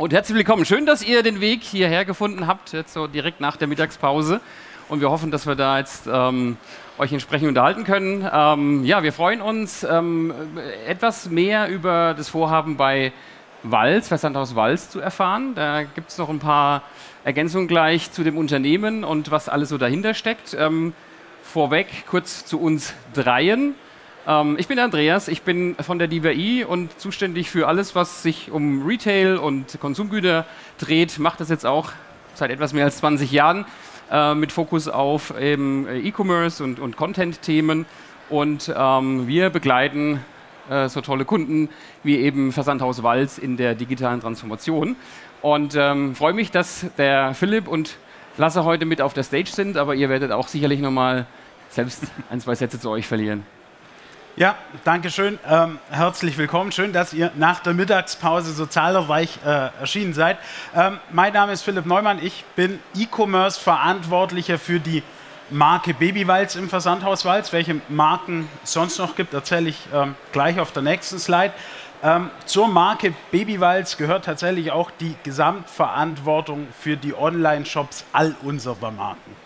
Und herzlich willkommen. Schön, dass ihr den Weg hierher gefunden habt, jetzt so direkt nach der Mittagspause. Und wir hoffen, dass wir da jetzt euch entsprechend unterhalten können. Ja, wir freuen uns, etwas mehr über das Vorhaben bei Walz, Versandhaus Walz, zu erfahren. Da gibt es noch ein paar Ergänzungen gleich zu dem Unternehmen und was alles so dahinter steckt. Vorweg kurz zu uns dreien. Ich bin der Andreas, ich bin von der DIVAI und zuständig für alles, was sich um Retail und Konsumgüter dreht. Mache das jetzt auch seit etwas mehr als 20 Jahren mit Fokus auf E-Commerce und Content-Themen. Und wir begleiten so tolle Kunden wie eben Versandhaus Walz in der digitalen Transformation. Und freue mich, dass der Philipp und Lasse heute mit auf der Stage sind, aber ihr werdet auch sicherlich nochmal selbst ein, zwei Sätze zu euch verlieren. Ja, danke schön. Herzlich willkommen. Schön, dass ihr nach der Mittagspause so zahlreich erschienen seid. Mein Name ist Philipp Neumann. Ich bin E-Commerce-Verantwortlicher für die Marke Babywalz im Versandhaus Walz. Welche Marken es sonst noch gibt, erzähle ich gleich auf der nächsten Slide. Zur Marke Babywalz gehört tatsächlich auch die Gesamtverantwortung für die Online-Shops all unserer Marken.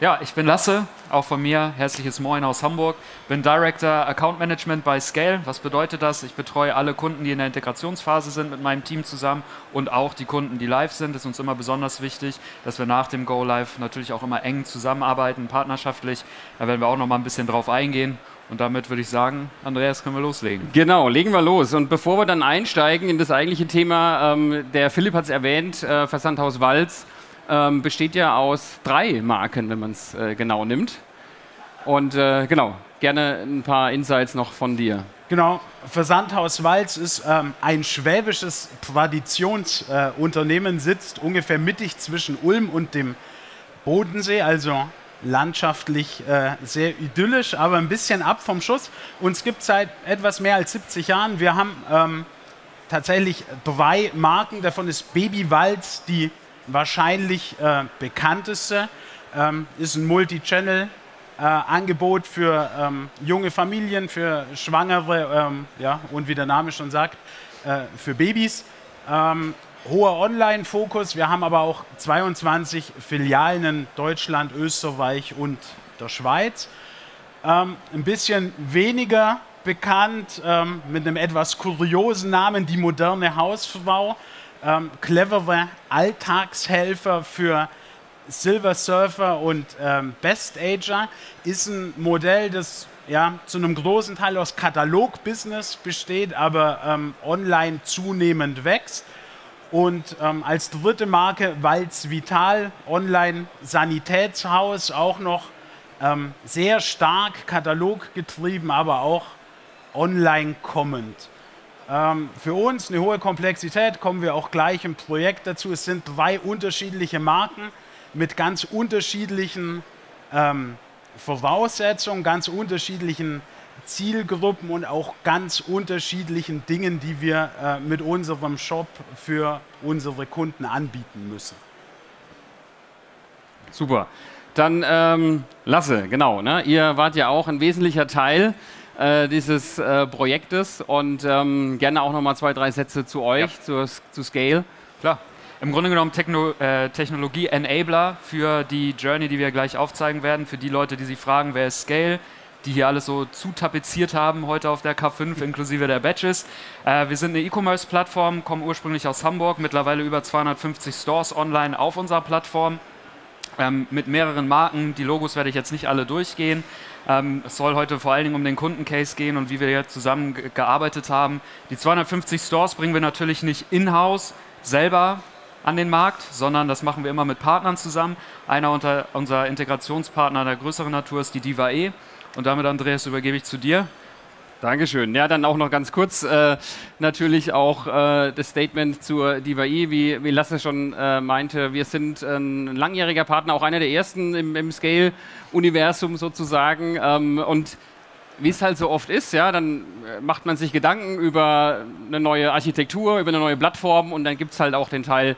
Ja, ich bin Lasse, auch von mir herzliches Moin aus Hamburg. Bin Director Account Management bei Scale. Was bedeutet das? Ich betreue alle Kunden, die in der Integrationsphase sind mit meinem Team zusammen und auch die Kunden, die live sind. Das ist uns immer besonders wichtig, dass wir nach dem Go Live natürlich auch immer eng zusammenarbeiten, partnerschaftlich. Da werden wir auch noch mal ein bisschen drauf eingehen. Und damit würde ich sagen, Andreas, können wir loslegen. Genau, legen wir los. Und bevor wir dann einsteigen in das eigentliche Thema, der Philipp hat es erwähnt, Versandhaus Walz besteht ja aus 3 Marken, wenn man es genau nimmt. Und genau, gerne ein paar Insights noch von dir. Genau, Versandhaus Walz ist ein schwäbisches Traditionsunternehmen, sitzt ungefähr mittig zwischen Ulm und dem Bodensee, also landschaftlich sehr idyllisch, aber ein bisschen ab vom Schuss. Uns gibt es seit etwas mehr als 70 Jahren. Wir haben tatsächlich 3 Marken, davon ist Babywalz die wahrscheinlich bekannteste, ist ein Multi-Channel-Angebot für junge Familien, für Schwangere ja, und wie der Name schon sagt, für Babys. Hoher Online-Fokus, wir haben aber auch 22 Filialen in Deutschland, Österreich und der Schweiz. Ein bisschen weniger bekannt, mit einem etwas kuriosen Namen, die moderne Hausfrau. Clevere Alltagshelfer für Silver Surfer und Best Ager ist ein Modell, das ja, zu einem großen Teil aus Katalog-Business besteht, aber online zunehmend wächst. Und als dritte Marke Walz Vital, Online-Sanitätshaus, auch noch sehr stark kataloggetrieben, aber auch online kommend. Für uns eine hohe Komplexität, kommen wir auch gleich im Projekt dazu. Es sind 3 unterschiedliche Marken mit ganz unterschiedlichen Voraussetzungen, ganz unterschiedlichen Zielgruppen und auch ganz unterschiedlichen Dingen, die wir mit unserem Shop für unsere Kunden anbieten müssen. Super. Dann Lasse, genau, ne? Ihr wart ja auch ein wesentlicher Teil dieses Projektes und gerne auch noch mal 2, 3 Sätze zu euch, ja. zu Scale. Klar. Im Grunde genommen Technologie-Enabler für die Journey, die wir gleich aufzeigen werden, für die Leute, die sich fragen, wer ist Scale, die hier alles so zutapeziert haben heute auf der K5 inklusive der Badges. Wir sind eine E-Commerce-Plattform, kommen ursprünglich aus Hamburg, mittlerweile über 250 Stores online auf unserer Plattform. Mit mehreren Marken, die Logos werde ich jetzt nicht alle durchgehen. Es soll heute vor allen Dingen um den Kundencase gehen und wie wir hier zusammen gearbeitet haben. Die 250 Stores bringen wir natürlich nicht in-house selber an den Markt, sondern das machen wir immer mit Partnern zusammen. Unser Integrationspartner der größeren Natur ist die DIVAI. Und damit, Andreas, übergebe ich zu dir. Dankeschön. Ja, dann auch noch ganz kurz natürlich auch das Statement zur DIVAI, wie Lasse schon meinte. Wir sind ein langjähriger Partner, auch einer der ersten im Scale-Universum sozusagen. Und wie es halt so oft ist, ja, dann macht man sich Gedanken über eine neue Architektur, über eine neue Plattform und dann gibt es halt auch den Teil,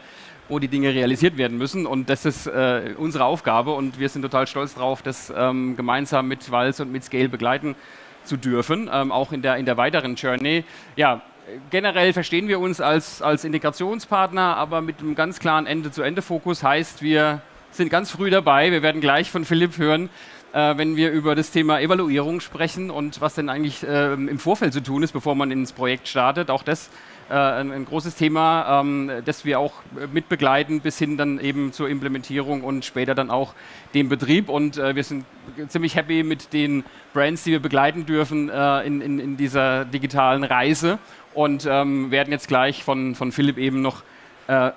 wo die Dinge realisiert werden müssen. Und das ist unsere Aufgabe und wir sind total stolz drauf, das gemeinsam mit Walz und mit Scale begleiten zu dürfen, auch in der weiteren Journey. Ja, generell verstehen wir uns als Integrationspartner, aber mit einem ganz klaren Ende-zu-Ende-Fokus. Heißt, wir sind ganz früh dabei. Wir werden gleich von Philipp hören, wenn wir über das Thema Evaluierung sprechen und was denn eigentlich im Vorfeld zu tun ist, bevor man ins Projekt startet. Auch das ein großes Thema, das wir auch mit begleiten, bis hin dann eben zur Implementierung und später dann auch dem Betrieb. Und wir sind ziemlich happy mit den Brands, die wir begleiten dürfen in dieser digitalen Reise und werden jetzt gleich von Philipp eben noch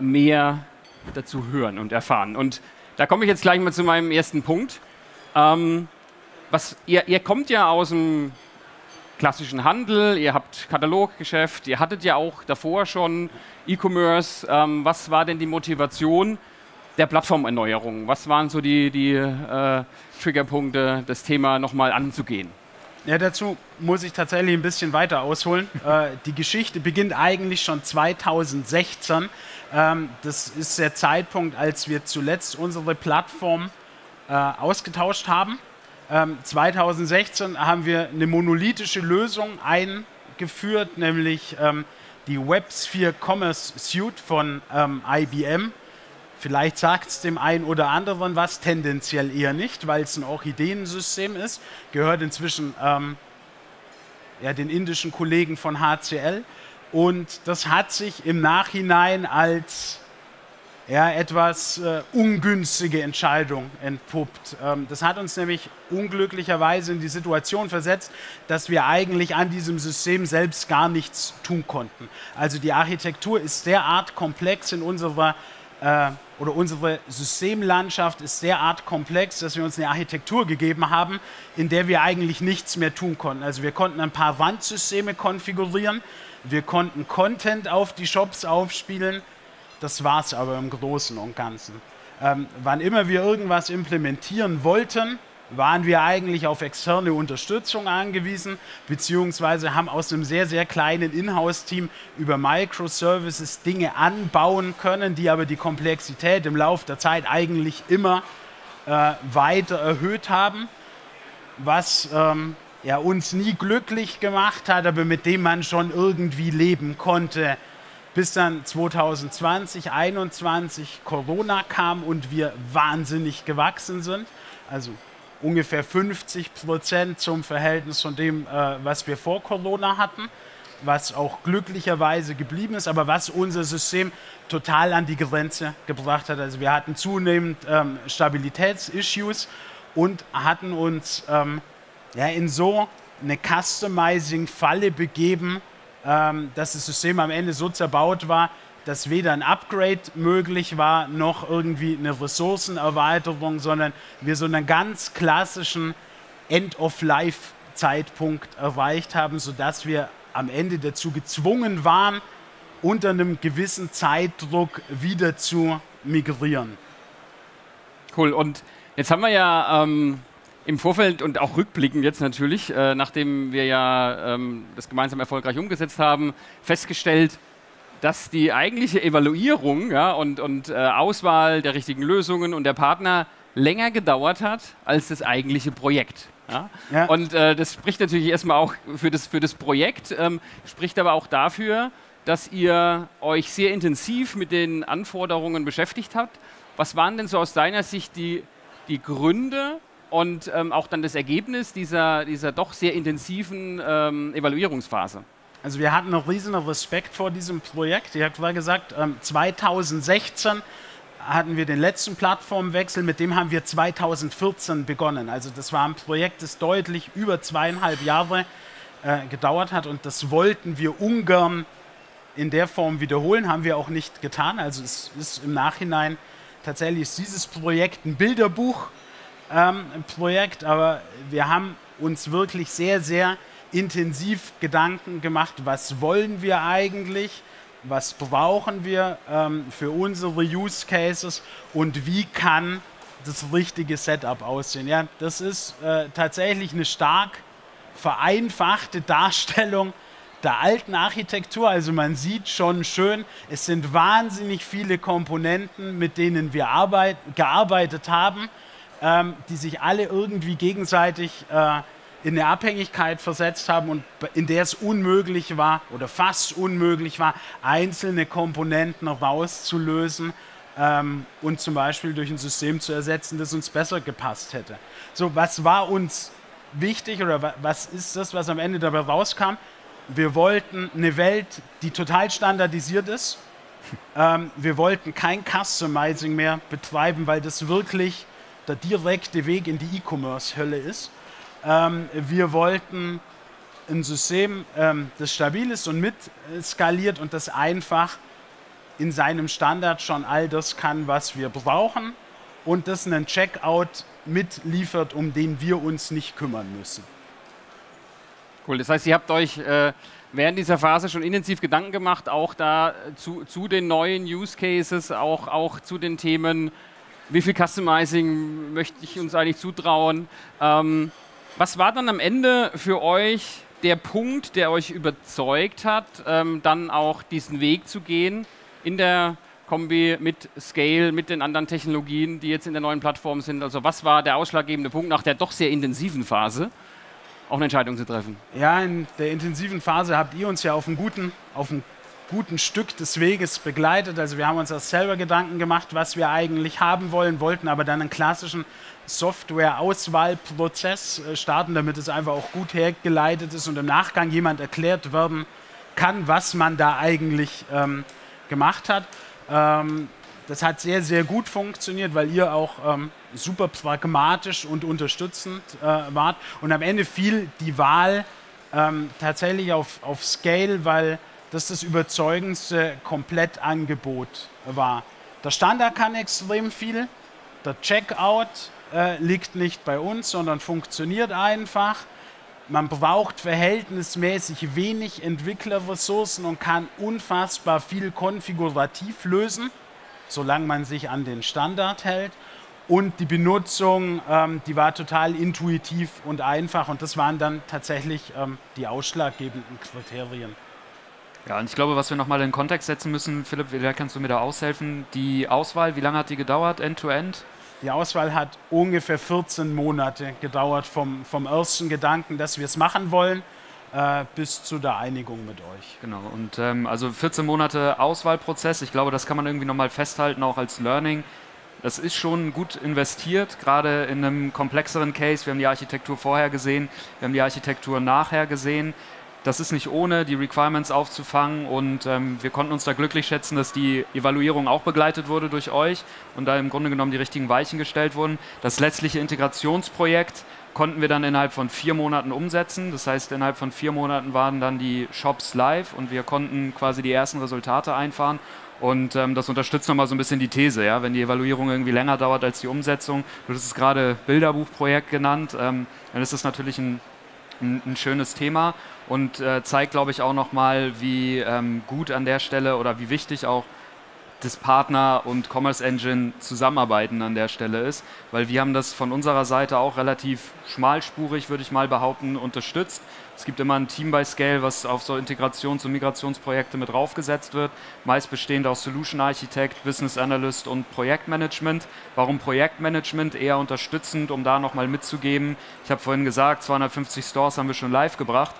mehr dazu hören und erfahren. Und da komme ich jetzt gleich mal zu meinem ersten Punkt. Ihr kommt ja aus dem klassischen Handel, ihr habt Kataloggeschäft, ihr hattet ja auch davor schon E-Commerce. Was war denn die Motivation der Plattformerneuerung? Was waren so die Triggerpunkte, das Thema nochmal anzugehen? Ja, dazu muss ich tatsächlich ein bisschen weiter ausholen. Die Geschichte beginnt eigentlich schon 2016. Das ist der Zeitpunkt, als wir zuletzt unsere Plattform ausgetauscht haben. 2016 haben wir eine monolithische Lösung eingeführt, nämlich die WebSphere Commerce Suite von IBM. Vielleicht sagt es dem einen oder anderen was, tendenziell eher nicht, weil es ein Orchideensystem ist. Gehört inzwischen den indischen Kollegen von HCL. Und das hat sich im Nachhinein als etwas ungünstige Entscheidung entpuppt. Das hat uns nämlich unglücklicherweise in die Situation versetzt, dass wir eigentlich an diesem System selbst gar nichts tun konnten. Also die Architektur ist derart komplex in unserer oder unsere Systemlandschaft ist derart komplex, dass wir uns eine Architektur gegeben haben, in der wir eigentlich nichts mehr tun konnten. Also wir konnten ein paar Wandsysteme konfigurieren, wir konnten Content auf die Shops aufspielen. Das war es aber im Großen und Ganzen. Wann immer wir irgendwas implementieren wollten, waren wir eigentlich auf externe Unterstützung angewiesen, beziehungsweise haben aus einem sehr, sehr kleinen Inhouse-Team über Microservices Dinge anbauen können, die aber die Komplexität im Laufe der Zeit eigentlich immer weiter erhöht haben, was uns nie glücklich gemacht hat, aber mit dem man schon irgendwie leben konnte. Bis dann 2020, 2021 Corona kam und wir wahnsinnig gewachsen sind. Also ungefähr 50% zum Verhältnis von dem, was wir vor Corona hatten, was auch glücklicherweise geblieben ist, aber was unser System total an die Grenze gebracht hat. Also wir hatten zunehmend Stabilitätsissues und hatten uns in so eine Customizing-Falle begeben, dass das System am Ende so zerbaut war, dass weder ein Upgrade möglich war, noch irgendwie eine Ressourcenerweiterung, sondern wir so einen ganz klassischen End-of-Life-Zeitpunkt erreicht haben, sodass wir am Ende dazu gezwungen waren, unter einem gewissen Zeitdruck wieder zu migrieren. Cool, und jetzt haben wir ja im Vorfeld und auch rückblickend jetzt natürlich, nachdem wir ja das gemeinsam erfolgreich umgesetzt haben, festgestellt, dass die eigentliche Evaluierung und Auswahl der richtigen Lösungen und der Partner länger gedauert hat als das eigentliche Projekt. Ja? Ja. Und das spricht natürlich erstmal auch für das Projekt, spricht aber auch dafür, dass ihr euch sehr intensiv mit den Anforderungen beschäftigt habt. Was waren denn so aus deiner Sicht die Gründe und auch dann das Ergebnis dieser doch sehr intensiven Evaluierungsphase? Also wir hatten noch riesen Respekt vor diesem Projekt. Ich habe vorher gesagt, 2016 hatten wir den letzten Plattformwechsel, mit dem haben wir 2014 begonnen. Also das war ein Projekt, das deutlich über 2,5 Jahre gedauert hat und das wollten wir ungern in der Form wiederholen, haben wir auch nicht getan. Also es ist im Nachhinein, tatsächlich ist dieses Projekt ein Bilderbuch-Projekt, aber wir haben uns wirklich sehr, sehr intensiv Gedanken gemacht, was wollen wir eigentlich, was brauchen wir für unsere Use Cases und wie kann das richtige Setup aussehen. Ja, das ist tatsächlich eine stark vereinfachte Darstellung der alten Architektur. Also man sieht schon schön, es sind wahnsinnig viele Komponenten, mit denen wir gearbeitet haben, die sich alle irgendwie gegenseitig in eine Abhängigkeit versetzt haben und in der es unmöglich war oder fast unmöglich war, einzelne Komponenten rauszulösen und zum Beispiel durch ein System zu ersetzen, das uns besser gepasst hätte. So, was war uns wichtig oder was ist das, was am Ende dabei rauskam? Wir wollten eine Welt, die total standardisiert ist. Wir wollten kein Customizing mehr betreiben, weil das wirklich der direkte Weg in die E-Commerce-Hölle ist. Wir wollten ein System, das stabil ist und mit skaliert und das einfach in seinem Standard schon all das kann, was wir brauchen und das einen Checkout mitliefert, um den wir uns nicht kümmern müssen. Cool, das heißt, ihr habt euch während dieser Phase schon intensiv Gedanken gemacht, auch da zu den neuen Use Cases, auch zu den Themen, wie viel Customizing möchte ich uns eigentlich zutrauen. Was war dann am Ende für euch der Punkt, der euch überzeugt hat, dann auch diesen Weg zu gehen in der Kombi mit Scale, mit den anderen Technologien, die jetzt in der neuen Plattform sind? Also was war der ausschlaggebende Punkt nach der doch sehr intensiven Phase, auch eine Entscheidung zu treffen? Ja, in der intensiven Phase habt ihr uns ja auf einem guten Stück des Weges begleitet. Also wir haben uns auch selber Gedanken gemacht, was wir eigentlich haben wollen, wollten aber dann einen klassischen Software-Auswahlprozess starten, damit es einfach auch gut hergeleitet ist und im Nachgang jemand erklärt werden kann, was man da eigentlich gemacht hat. Das hat sehr, sehr gut funktioniert, weil ihr auch super pragmatisch und unterstützend wart. Und am Ende fiel die Wahl tatsächlich auf Scale, weil das überzeugendste Komplettangebot war. Der Standard kann extrem viel, der Checkout liegt nicht bei uns, sondern funktioniert einfach. Man braucht verhältnismäßig wenig Entwicklerressourcen und kann unfassbar viel konfigurativ lösen, solange man sich an den Standard hält. Und die Benutzung, die war total intuitiv und einfach. Und das waren dann tatsächlich die ausschlaggebenden Kriterien. Ja, und ich glaube, was wir nochmal in den Kontext setzen müssen, Philipp, vielleicht kannst du mir da aushelfen. Die Auswahl, wie lange hat die gedauert, End-to-End? Die Auswahl hat ungefähr 14 Monate gedauert, vom ersten Gedanken, dass wir es machen wollen, bis zu der Einigung mit euch. Genau, und also 14 Monate Auswahlprozess, ich glaube, das kann man irgendwie nochmal festhalten, auch als Learning. Das ist schon gut investiert, gerade in einem komplexeren Case. Wir haben die Architektur vorher gesehen, wir haben die Architektur nachher gesehen. Das ist nicht ohne, die Requirements aufzufangen und wir konnten uns da glücklich schätzen, dass die Evaluierung auch begleitet wurde durch euch und da im Grunde genommen die richtigen Weichen gestellt wurden. Das letztliche Integrationsprojekt konnten wir dann innerhalb von 4 Monaten umsetzen. Das heißt, innerhalb von 4 Monaten waren dann die Shops live und wir konnten quasi die ersten Resultate einfahren. Und das unterstützt nochmal so ein bisschen die These, ja? Wenn die Evaluierung irgendwie länger dauert als die Umsetzung. Du hast es gerade Bilderbuchprojekt genannt, dann ist das natürlich ein schönes Thema und zeigt, glaube ich, auch nochmal, wie gut an der Stelle oder wie wichtig auch das Partner und Commerce Engine zusammenarbeiten an der Stelle ist, weil wir haben das von unserer Seite auch relativ schmalspurig, würde ich mal behaupten, unterstützt. Es gibt immer ein Team bei Scale, was auf so Integrations- und Migrationsprojekte mit draufgesetzt wird, meist bestehend aus Solution Architect, Business Analyst und Projektmanagement. Warum Projektmanagement? Eher unterstützend, um da nochmal mitzugeben. Ich habe vorhin gesagt, 250 Stores haben wir schon live gebracht.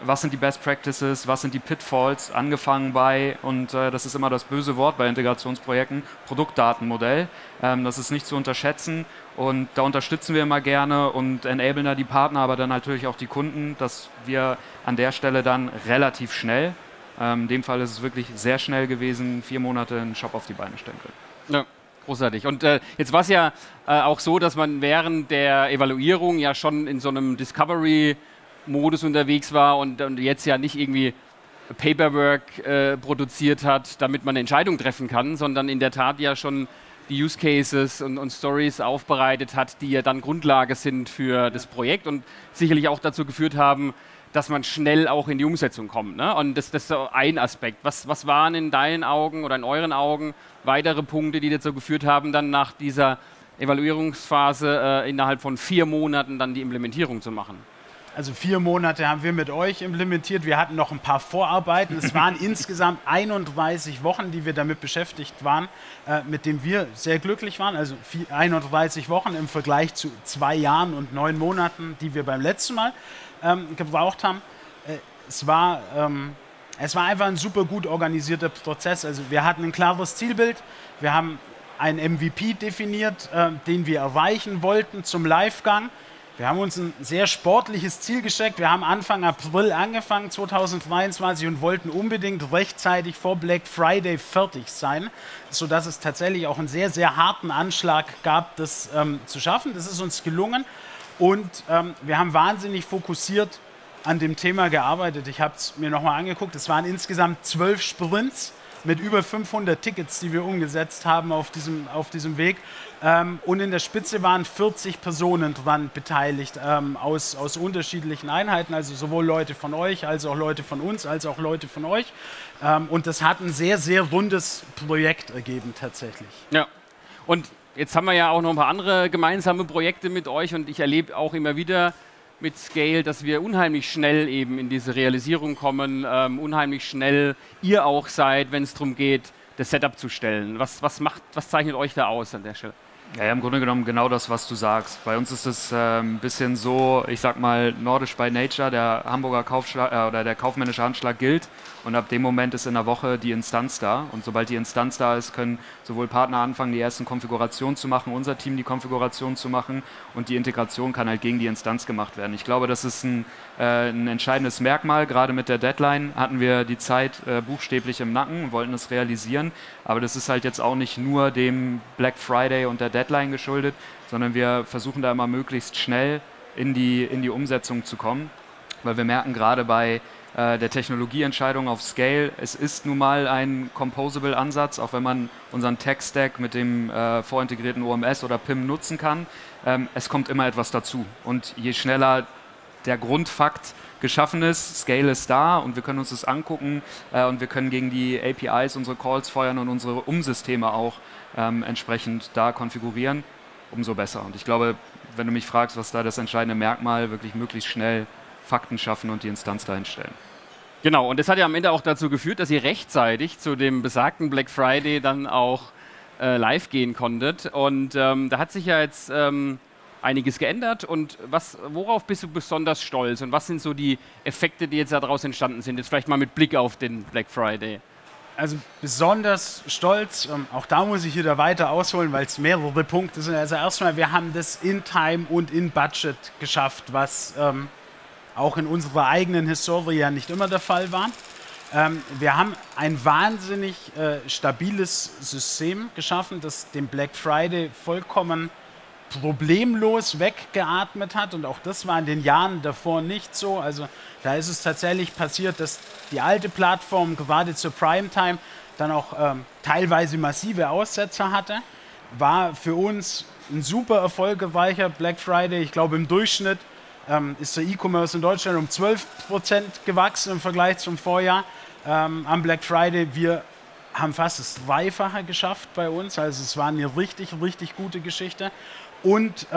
Was sind die Best Practices, was sind die Pitfalls, angefangen bei, und das ist immer das böse Wort bei Integrationsprojekten, Produktdatenmodell. Das ist nicht zu unterschätzen und da unterstützen wir immer gerne und enablen da die Partner, aber dann natürlich auch die Kunden, dass wir an der Stelle dann relativ schnell, in dem Fall ist es wirklich sehr schnell gewesen, 4 Monate einen Shop auf die Beine stellen können. Ja. Großartig. Und jetzt war es ja auch so, dass man während der Evaluierung ja schon in so einem Discovery-Modus unterwegs war und jetzt ja nicht irgendwie Paperwork produziert hat, damit man eine Entscheidung treffen kann, sondern in der Tat ja schon die Use Cases und Stories aufbereitet hat, die ja dann Grundlage sind für das Projekt und sicherlich auch dazu geführt haben, dass man schnell auch in die Umsetzung kommt. Ne? Und das ist so ein Aspekt. Was waren in deinen Augen oder in euren Augen weitere Punkte, die dazu geführt haben, dann nach dieser Evaluierungsphase innerhalb von 4 Monaten dann die Implementierung zu machen? Also 4 Monate haben wir mit euch implementiert. Wir hatten noch ein paar Vorarbeiten. Es waren insgesamt 31 Wochen, die wir damit beschäftigt waren, mit dem wir sehr glücklich waren. Also 31 Wochen im Vergleich zu 2 Jahren und 9 Monaten, die wir beim letzten Mal gebraucht haben. Es war einfach ein super gut organisierter Prozess. Also wir hatten ein klares Zielbild. Wir haben einen MVP definiert, den wir erreichen wollten zum Livegang. Wir haben uns ein sehr sportliches Ziel gesteckt. Wir haben Anfang April angefangen, 2023, und wollten unbedingt rechtzeitig vor Black Friday fertig sein, sodass es tatsächlich auch einen sehr, sehr harten Anschlag gab, das zu schaffen. Das ist uns gelungen und wir haben wahnsinnig fokussiert an dem Thema gearbeitet. Ich habe es mir nochmal angeguckt. Es waren insgesamt 12 Sprints mit über 500 Tickets, die wir umgesetzt haben auf diesem Weg. Und in der Spitze waren 40 Personen dran beteiligt, aus unterschiedlichen Einheiten, also sowohl Leute von euch, als auch Leute von uns, als auch Leute von euch. Und das hat ein sehr, sehr rundes Projekt ergeben tatsächlich. Ja, und jetzt haben wir ja auch noch ein paar andere gemeinsame Projekte mit euch und ich erlebe auch immer wieder mit Scale, dass wir unheimlich schnell eben in diese Realisierung kommen, unheimlich schnell ihr auch seid, wenn es darum geht, das Setup zu stellen. Was zeichnet euch da aus an der Stelle? Ja, im Grunde genommen genau das, was du sagst. Bei uns ist es ein bisschen so, ich sag mal, nordisch by nature, der Hamburger oder der kaufmännische Handschlag gilt und ab dem Moment ist in der Woche die Instanz da und sobald die Instanz da ist, können sowohl Partner anfangen, die ersten Konfigurationen zu machen, unser Team die Konfiguration zu machen und die Integration kann halt gegen die Instanz gemacht werden. Ich glaube, das ist ein entscheidendes Merkmal. Gerade mit der Deadline hatten wir die Zeit buchstäblich im Nacken und wollten es realisieren, aber das ist halt jetzt auch nicht nur dem Black Friday und der Deadline geschuldet, sondern wir versuchen da immer möglichst schnell in die Umsetzung zu kommen, weil wir merken gerade bei der Technologieentscheidung auf Scale, es ist nun mal ein Composable-Ansatz, auch wenn man unseren Tech-Stack mit dem vorintegrierten OMS oder PIM nutzen kann, es kommt immer etwas dazu und je schneller der Grundfakt geschaffen ist, Scale ist da und wir können uns das angucken und wir können gegen die APIs unsere Calls feuern und unsere Umsysteme auch entsprechend da konfigurieren, umso besser. Und ich glaube, wenn du mich fragst, was da das entscheidende Merkmal, wirklich möglichst schnell Fakten schaffen und die Instanz dahin stellen. Genau, und das hat ja am Ende auch dazu geführt, dass ihr rechtzeitig zu dem besagten Black Friday dann auch live gehen konntet. Und da hat sich ja jetzt einiges geändert. Und worauf bist du besonders stolz? Und was sind so die Effekte, die jetzt daraus entstanden sind? Jetzt vielleicht mal mit Blick auf den Black Friday. Also besonders stolz, auch da muss ich wieder weiter ausholen, weil es mehrere Punkte sind. Also erstmal, wir haben das in Time und in Budget geschafft, was auch in unserer eigenen Historie ja nicht immer der Fall war. Wir haben ein wahnsinnig stabiles System geschaffen, das den Black Friday vollkommen problemlos weggeatmet hat und auch das war in den Jahren davor nicht so. Also da ist es tatsächlich passiert, dass die alte Plattform gerade zur Primetime dann auch teilweise massive Aussetzer hatte. War für uns ein super erfolgreicher Black Friday. Ich glaube im Durchschnitt ist der E-Commerce in Deutschland um 12% gewachsen im Vergleich zum Vorjahr. Am Black Friday, wir haben fast das Dreifache geschafft bei uns. Also es war eine richtig, richtig gute Geschichte. Und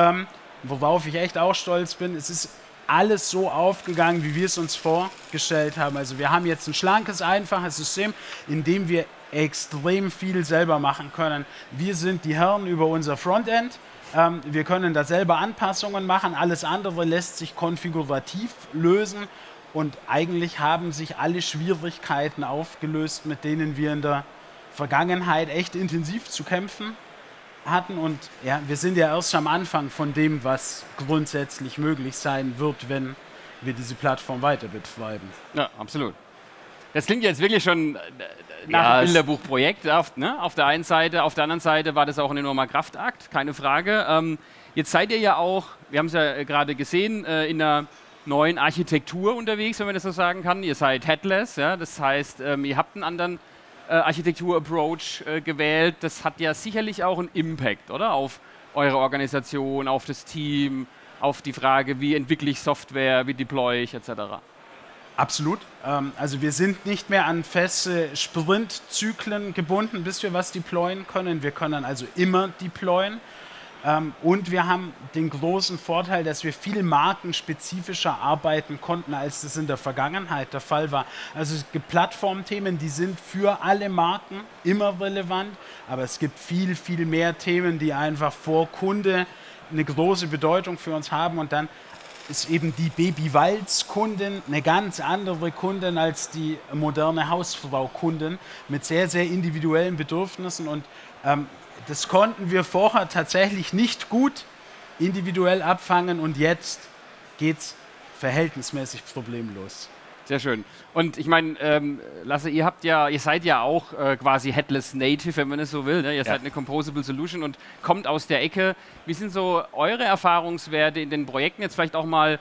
worauf ich echt auch stolz bin, es ist alles so aufgegangen, wie wir es uns vorgestellt haben. Also wir haben jetzt ein schlankes, einfaches System, in dem wir extrem viel selber machen können. Wir sind die Herren über unser Frontend. Wir können da selber Anpassungen machen. Alles andere lässt sich konfigurativ lösen. Und eigentlich haben sich alle Schwierigkeiten aufgelöst, mit denen wir in der Vergangenheit echt intensiv zu kämpfen hatten. Und ja, wir sind ja erst am Anfang von dem, was grundsätzlich möglich sein wird, wenn wir diese Plattform weiter betreiben. Ja, absolut. Das klingt jetzt wirklich schon nach einem Bilderbuchprojekt auf der einen Seite. Auf der anderen Seite war das auch ein enormer Kraftakt, keine Frage. Jetzt seid ihr ja auch, wir haben es ja gerade gesehen, in einer neuen Architektur unterwegs, wenn man das so sagen kann. Ihr seid headless, ja? Das heißt, ihr habt einen anderen Architektur-Approach gewählt. Das hat ja sicherlich auch einen Impact, oder? Auf eure Organisation, auf das Team, auf die Frage, wie entwickle ich Software, wie deploy ich, etc. Absolut. Also wir sind nicht mehr an feste Sprint-Zyklen gebunden, bis wir was deployen können. Wir können also immer deployen. Und wir haben den großen Vorteil, dass wir viel markenspezifischer arbeiten konnten, als das in der Vergangenheit der Fall war. Also es gibt Plattformthemen, die sind für alle Marken immer relevant, aber es gibt viel, viel mehr Themen, die einfach vor Kunde eine große Bedeutung für uns haben. Und dann ist eben die Baby-Walz-Kundin eine ganz andere Kundin als die moderne Hausfrau-Kundin mit sehr, sehr individuellen Bedürfnissen. Und das konnten wir vorher tatsächlich nicht gut individuell abfangen und jetzt geht es verhältnismäßig problemlos. Sehr schön. Und ich meine, Lasse, ihr seid ja auch quasi Headless Native, wenn man es so will. Ne? Ihr seid eine Composable Solution und kommt aus der Ecke. Wie sind so eure Erfahrungswerte in den Projekten? Jetzt vielleicht auch mal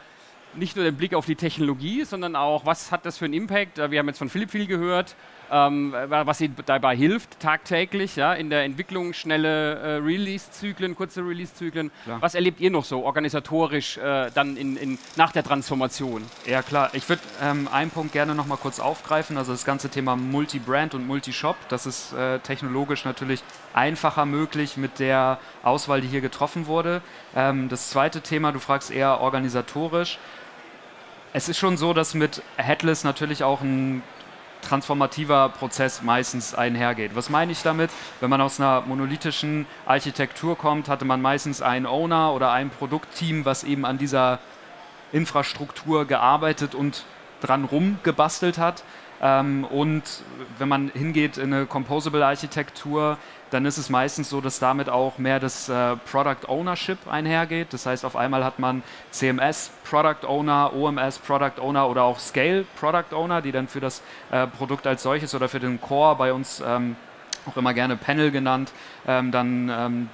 nicht nur den Blick auf die Technologie, sondern auch, was hat das für einen Impact? Wir haben jetzt von Philipp viel gehört, was ihnen dabei hilft, tagtäglich, ja, in der Entwicklung, schnelle Release-Zyklen, kurze Release-Zyklen. Was erlebt ihr noch so organisatorisch dann nach der Transformation? Ja klar, ich würde einen Punkt gerne noch mal kurz aufgreifen, also das ganze Thema Multi-Brand und Multi-Shop, das ist technologisch natürlich einfacher möglich mit der Auswahl, die hier getroffen wurde. Das zweite Thema, du fragst eher organisatorisch. Es ist schon so, dass mit Headless natürlich auch ein transformativer Prozess meistens einhergeht. Was meine ich damit? Wenn man aus einer monolithischen Architektur kommt, hatte man meistens einen Owner oder ein Produktteam, was eben an dieser Infrastruktur gearbeitet und dran rumgebastelt hat. Und wenn man hingeht in eine Composable-Architektur, dann ist es meistens so, dass damit auch mehr das Product Ownership einhergeht. Das heißt, auf einmal hat man CMS Product Owner, OMS Product Owner oder auch Scale Product Owner, die dann für das Produkt als solches oder für den Core, bei uns auch immer gerne Panel genannt, dann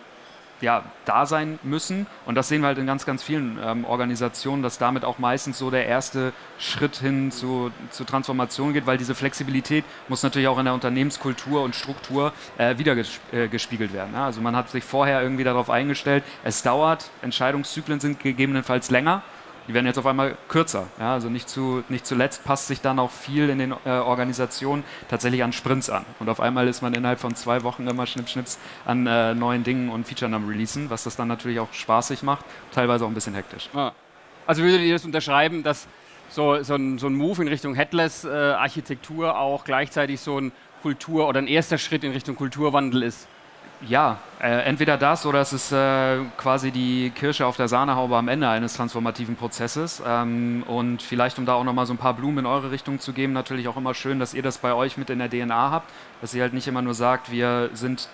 da sein müssen. Und das sehen wir halt in ganz, ganz vielen Organisationen, dass damit auch meistens so der erste Schritt hin zur Transformation geht, weil diese Flexibilität muss natürlich auch in der Unternehmenskultur und Struktur wiedergespiegelt werden. Ja? Also man hat sich vorher irgendwie darauf eingestellt, es dauert, Entscheidungszyklen sind gegebenenfalls länger. Die werden jetzt auf einmal kürzer. Ja, also nicht zuletzt passt sich dann auch viel in den Organisationen tatsächlich an Sprints an. Und auf einmal ist man innerhalb von 2 Wochen immer Schnips an neuen Dingen und Featuren am Releasen, was das dann natürlich auch spaßig macht, teilweise auch ein bisschen hektisch. Also würdet ihr das unterschreiben, dass so ein Move in Richtung Headless-Architektur auch gleichzeitig so ein Kultur- oder ein erster Schritt in Richtung Kulturwandel ist? Ja, entweder das oder es ist quasi die Kirsche auf der Sahnehaube am Ende eines transformativen Prozesses. Und vielleicht, um da auch nochmal so ein paar Blumen in eure Richtung zu geben, natürlich auch immer schön, dass ihr das bei euch mit in der DNA habt, dass ihr halt nicht immer nur sagt, wir sind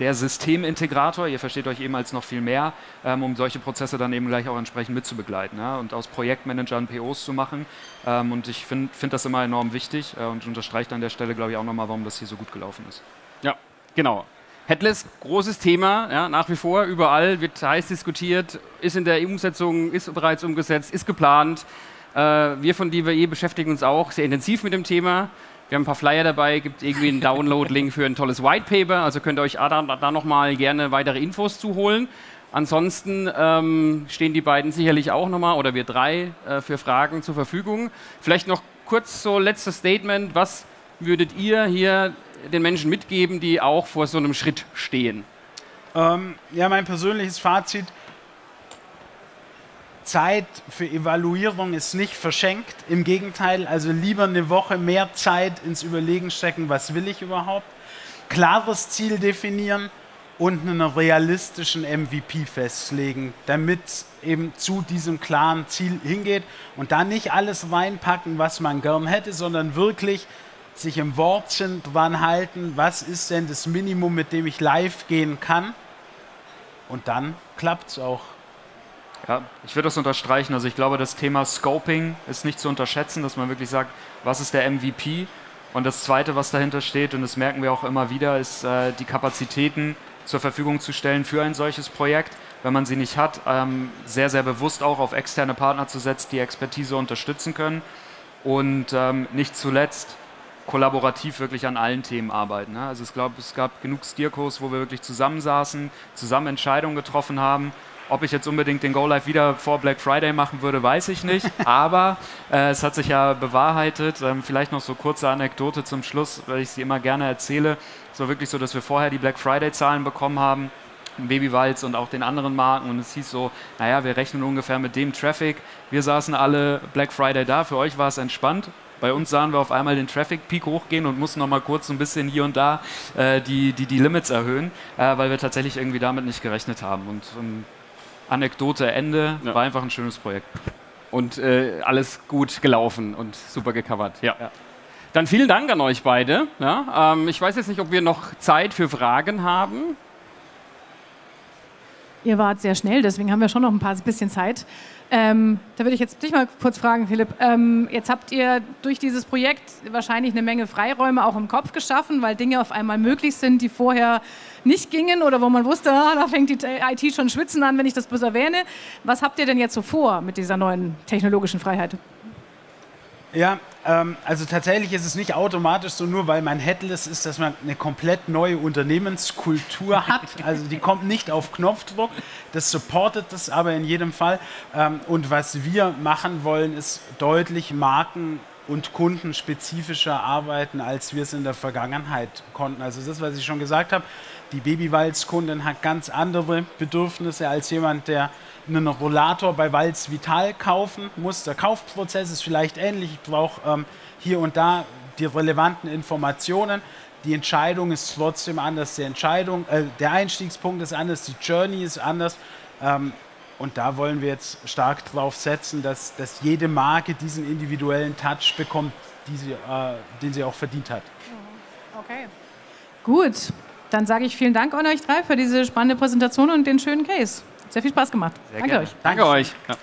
der Systemintegrator, ihr versteht euch eben als noch viel mehr, um solche Prozesse dann eben gleich auch entsprechend mitzubegleiten, ja, und aus Projektmanagern POs zu machen. Und ich finde das immer enorm wichtig und unterstreicht an der Stelle, glaube ich, auch nochmal, warum das hier so gut gelaufen ist. Ja, genau. Headless, großes Thema, ja, nach wie vor, überall, wird heiß diskutiert, ist in der Umsetzung, ist bereits umgesetzt, ist geplant. Wir von DVE beschäftigen uns auch sehr intensiv mit dem Thema. Wir haben ein paar Flyer dabei, gibt irgendwie einen Download-Link für ein tolles White Paper, also könnt ihr euch da nochmal gerne weitere Infos zuholen. Ansonsten stehen die beiden sicherlich auch nochmal, oder wir drei, für Fragen zur Verfügung. Vielleicht noch kurz so letztes Statement, was würdet ihr hier den Menschen mitgeben, die auch vor so einem Schritt stehen? Ja, mein persönliches Fazit: Zeit für Evaluierung ist nicht verschenkt. Im Gegenteil, also lieber eine Woche mehr Zeit ins Überlegen stecken, was will ich überhaupt? Klares Ziel definieren und einen realistischen MVP festlegen, damit es eben zu diesem klaren Ziel hingeht und da nicht alles reinpacken, was man gern hätte, sondern wirklich sich im Wortchen dran halten, was ist denn das Minimum, mit dem ich live gehen kann, und dann klappt es auch. Ja, ich würde das unterstreichen. Also ich glaube, das Thema Scoping ist nicht zu unterschätzen, dass man wirklich sagt, was ist der MVP? Und das Zweite, was dahinter steht, und das merken wir auch immer wieder, ist die Kapazitäten zur Verfügung zu stellen für ein solches Projekt. Wenn man sie nicht hat, sehr, sehr bewusst auch auf externe Partner zu setzen, die Expertise unterstützen können und nicht zuletzt kollaborativ wirklich an allen Themen arbeiten. Ne? Also ich glaube, es gab genug Steercos, wo wir wirklich zusammensaßen, zusammen Entscheidungen getroffen haben. Ob ich jetzt unbedingt den Go-Live wieder vor Black Friday machen würde, weiß ich nicht. Aber es hat sich ja bewahrheitet. Vielleicht noch so kurze Anekdote zum Schluss, weil ich sie immer gerne erzähle. Es war wirklich so, dass wir vorher die Black Friday-Zahlen bekommen haben Babywalz und auch den anderen Marken. Und es hieß so, naja, wir rechnen ungefähr mit dem Traffic. Wir saßen alle Black Friday da, für euch war es entspannt. Bei uns sahen wir auf einmal den Traffic-Peak hochgehen und mussten noch mal kurz ein bisschen hier und da die Limits erhöhen, weil wir tatsächlich irgendwie damit nicht gerechnet haben. Und Anekdote Ende, war einfach ein schönes Projekt. Und alles gut gelaufen und super gecovert. Ja. Dann vielen Dank an euch beide. Ja, ich weiß jetzt nicht, ob wir noch Zeit für Fragen haben. Ihr wart sehr schnell, deswegen haben wir schon noch ein bisschen Zeit. Da würde ich jetzt dich mal kurz fragen, Philipp. Jetzt habt ihr durch dieses Projekt wahrscheinlich eine Menge Freiräume auch im Kopf geschaffen, weil Dinge auf einmal möglich sind, die vorher nicht gingen oder wo man wusste, da fängt die IT schon schwitzen an, wenn ich das bloß erwähne. Was habt ihr denn jetzt so vor mit dieser neuen technologischen Freiheit? Ja, also tatsächlich ist es nicht automatisch so, nur weil man Headless ist, dass man eine komplett neue Unternehmenskultur hat. Also die kommt nicht auf Knopfdruck, das supportet das aber in jedem Fall. Und was wir machen wollen, ist deutlich marken- und kundenspezifischer arbeiten, als wir es in der Vergangenheit konnten. Also das, was ich schon gesagt habe, die Babywalz-Kundin hat ganz andere Bedürfnisse als jemand, der einen Rollator bei Walz Vital kaufen muss. Der Kaufprozess ist vielleicht ähnlich. Ich brauche hier und da die relevanten Informationen. Die Entscheidung ist trotzdem anders. Der Einstiegspunkt ist anders, die Journey ist anders. Und da wollen wir jetzt stark drauf setzen, dass jede Marke diesen individuellen Touch bekommt, den sie auch verdient hat. Okay. Gut, dann sage ich vielen Dank an euch drei für diese spannende Präsentation und den schönen Case. Hat sehr viel Spaß gemacht. Sehr Danke gerne. euch. Danke euch. Ja.